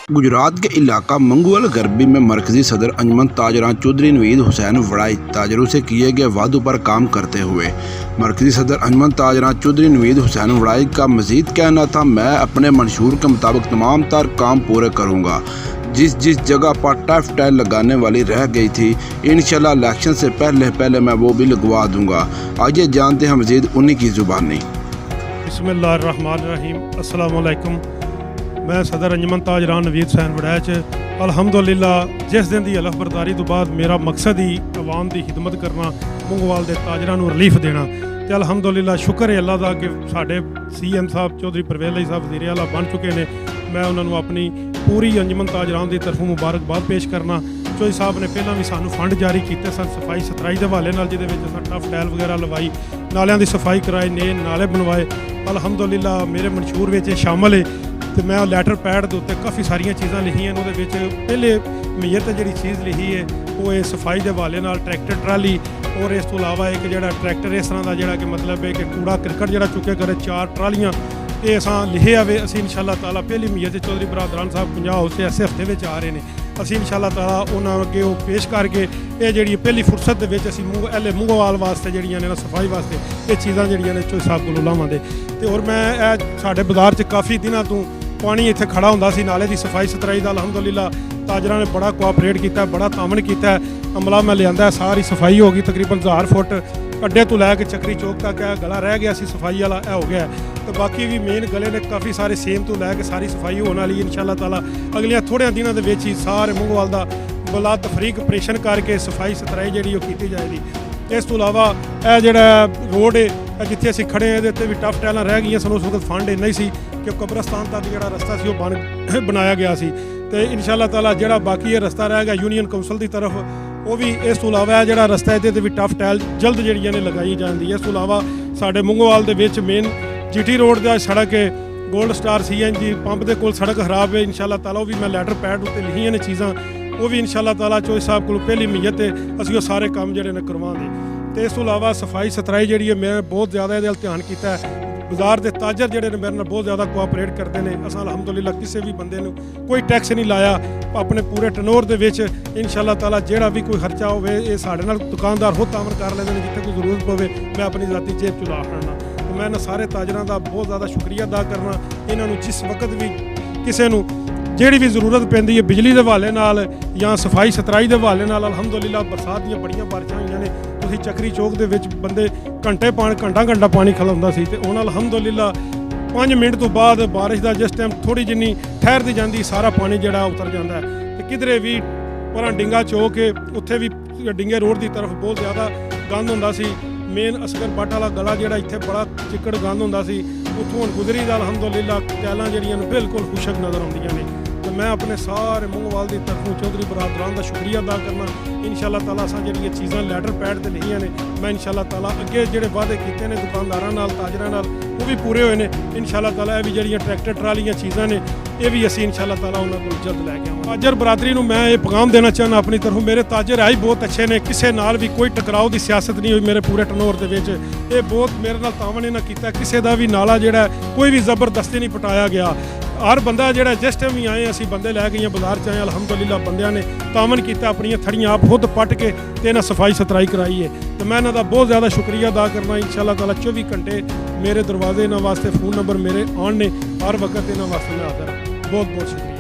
गुजरात के इलाका मंगूवाल गरबी में मरकजी सदर अंजुमन ताजरान चौधरी नवीद हुसैन वड़ाई ताजरों से किए गए वादों पर काम करते हुए मरकजी सदर अंजुमन ताजरान चौधरी नवीद हुसैन वड़ाई का मजीद कहना था, मैं अपने मंशूर के मुताबिक तमाम तर काम पूरे करूँगा। जिस जगह पर टफ टाइल लगाने वाली रह गई थी, इंशाल्लाह इलेक्शन से पहले मैं वो भी लगवा दूँगा। आइए जानते हैं मजीद उन्हीं की ज़ुबानी। बिस्मिल्लाहिर्रहमानिर्रहीम, अस्सलाम वालेकुम। मैं सदर अंजुमन ताजरान नवीद हुसैन वड़ैच अल्हम्दुलिल्लाह जिस दिन की हलफ बरदारी तो बाद मेरा मकसद ही अवाम की खिदमत करना, मुंगवाल के ताजरां नूं रिलीफ देना। तो अल्हम्दुलिल्लाह शुक्र है अल्लाह का कि साढ़े CM साहब चौधरी परवेज़ अली साहब वज़ीर आला बन चुके हैं। मैं उन्होंने अपनी पूरी अंजुमन ताजरान की तरफों मुबारकबाद पेश करना। चौधरी साहब ने पहला भी सानू फंड जारी किए सन सफाई सतराई के हवाले नाल, जिहदे विच असां टफ टाइल वगैरह लवाई, नालियां की सफाई कराई, नाले बनवाए। अल्हम्दुलिल्लाह मेरे मंशूर में शामिल है। तो मैं लैटर पैड के उत्ते काफ़ी सारिया चीज़ां लिखियां। उहदे पहले नीयत जी चीज़ लिखी है वो है सफाई के हवाले नाल ट्रैक्टर ट्राली, और इस तो इलावा एक जो ट्रैक्टर इस तरह का जोड़ा कि मतलब है कि कूड़ा क्रिकेट जो चुके करे 4 ट्रालियाँ, ये असां लिखे आवे। असीं इंशाअल्लाह ताला पहली नीयत चौधरी बरादरान साहब 50 हाउस से ऐसे हफ्ते में आ रहे हैं। असीं इंशाअल्लाह ताला उन्होंने अगे वो पेश करके ये जी पहली फुरसत के असीं मुंगवाल वास्ते जड़ियां ने सफाई वास्ते ये चीज़ां जड़ियां ने चौधरी साहब को लावांगे। तो और मैं साढ़े बाजार च काफ़ी दिनों तो पानी इत्थे खड़ा होंदा सी, नाले की सफाई सतराई का अल्हम्दुलिल्लाह ताजरां ने बड़ा कोआपरेट किया, बड़ा तामन किया। अमला मैं लिया, सारी सफाई हो गई, तकरीबन 1000 फुट अड्डे तो लैके चक्री चौक तक है गला रह गया सी सफाई वाला हो गया। तो बाकी भी मेन गले ने काफ़ी सारे सेम तो लैके सारी सफाई होने वाली इंशाअल्लाह ताला अगलियां थोड़े दिनों के ही सारे मुंगवाल का बला तफरीक ऑपरेशन करके सफाई सतराई जी की जाएगी। इस तो इलावा यह जोड़ा रोड है जिथे असीं खड़े हैं ये भी टफ टाइलां रह गई सन। उस वक्त फंड इन्ना ही सी कि कब्रस्तान तक जो रस्ता से बनाया गया सी। तो इंशाअल्लाह ताला जो बाकी ये रस्ता रह गया यूनियन कौंसल की तरफ वो भी। इस तो इलावा जो रस्ता है ये भी टफ टाइल जल्द जड़ियाँ ने लगाई जाती है। इस तो इलावा साढ़े मुंगवाल के मेन GT रोड का सड़क है, गोल्ड स्टार CNG पंप के कोल सड़क खराब है। इंशाअल्लाह ताला वो भी मैं लैटर पैड उत्ते लिखियां ने चीज़ां, वो भी इंशाअल्लाह ताला चौधरी साहब को पहली नीयत है असीं सारे काम जोड़े ने करवाएंगे। तो इस तो इलावा सफाई सतराई जी है मैं बहुत ज़्यादा ये ध्यान किया। बाजार के ताजर जोड़े ने मेरे बहुत ज़्यादा कोआपरेट करते हैं। असां अल्हम्दुलिल्लाह किसी भी बंदे नूं कोई टैक्स नहीं लाया अपने पूरे टनोर के विच। इंशाअल्लाह ताला जोड़ा भी कोई खर्चा हो साढ़े नाल दुकानदार खुद तामन कर लेंगे, जिथे कोई जरूरत पवे मैं अपनी जाती जेब चुला खड़ना। तो मैं सारे ताजरां का बहुत ज़्यादा शुक्रिया अदा करना। इन्हों जिस वक्त भी किसी नूं जिहड़ी भी जरूरत पैंदी है बिजली के हवाले नाल या सफाई सतराई के हवाले नाल, अल्हम्दुलिल्लाह बरसात दी बड़ियां बारिशां होईयां ने। तुसीं चक्री चौक के विच बंदे घंटा पानी खलोंदा सी, ते हुण अल्हम्दुलिल्लाह 5 मिनट तो बाद बारिश का जिस टाइम थोड़ी जिन्नी ठहरती जाती सारा पानी जिहड़ा उतर जाता है। तो किधरे भी पर डिंगा चौक है उत्थे भी डिंगे रोड की तरफ बहुत ज़्यादा गंद होंदा सी। मेन असगर बट वाला गला जिहड़ा इत्थे बड़ा चिक्कड़ गंद होंदा सी, उत्थों हुण गुजरी दा अल्हम्दुलिल्लाह टैलां जिहड़ियां ने बिल्कुल खुशक नज़र आउंदियां ने। तो मैं अपने सारे मुंगवाल की तरफों चौधरी बरादरान का शुक्रिया अदा करना। इंशाअल्लाह ताला असां जिहड़ियां चीज़ां लैटर पैड ते लिखियां ने मैं इंशाअल्लाह ताला अगे जिहड़े वादे कीते ने दुकानदारां नाल ताजरां नाल वो भी पूरे होए ने। इंशाअल्लाह ताला भी जिहड़ियां ट्रैक्टर ट्रालियां चीज़ां ने ये भी असीं इंशाअल्लाह ताला उन्हां कोल जल्द लैके आवांगे। ताजर बरादरी नूं मैं ये पैगाम देना चाहना अपनी तरफों, मेरे ताजर है ही बहुत अच्छे ने, किसी नाल भी कोई टकराव की सियासत नहीं हुई मेरे पूरे टनोर के विच। ये बहुत मेरे नाल तामन इन्हां कीता, किसी का भी नाला जिहड़ा कोई भी जबरदस्ती नहीं पटाया गया। हर बंदा जो जिस टाइम भी आए असीं बंदे लै गए बाजार च आए, अल्हम्दुलिल्लाह बंदियां ने तामन किया, अपनी थड़ियां आप खुद पट के ते इन्हां सफाई सतराई कराई है। तो मैं इन्हां दा बहुत ज़्यादा शुक्रिया अदा करना। इंशाअल्लाह ताला 24 घंटे मेरे दरवाजे इन्हां वास्ते फ़ोन नंबर मेरे आन ने, हर वक्त इन्हां वास्ते मैं हाज़र। बहुत बहुत शुक्रिया।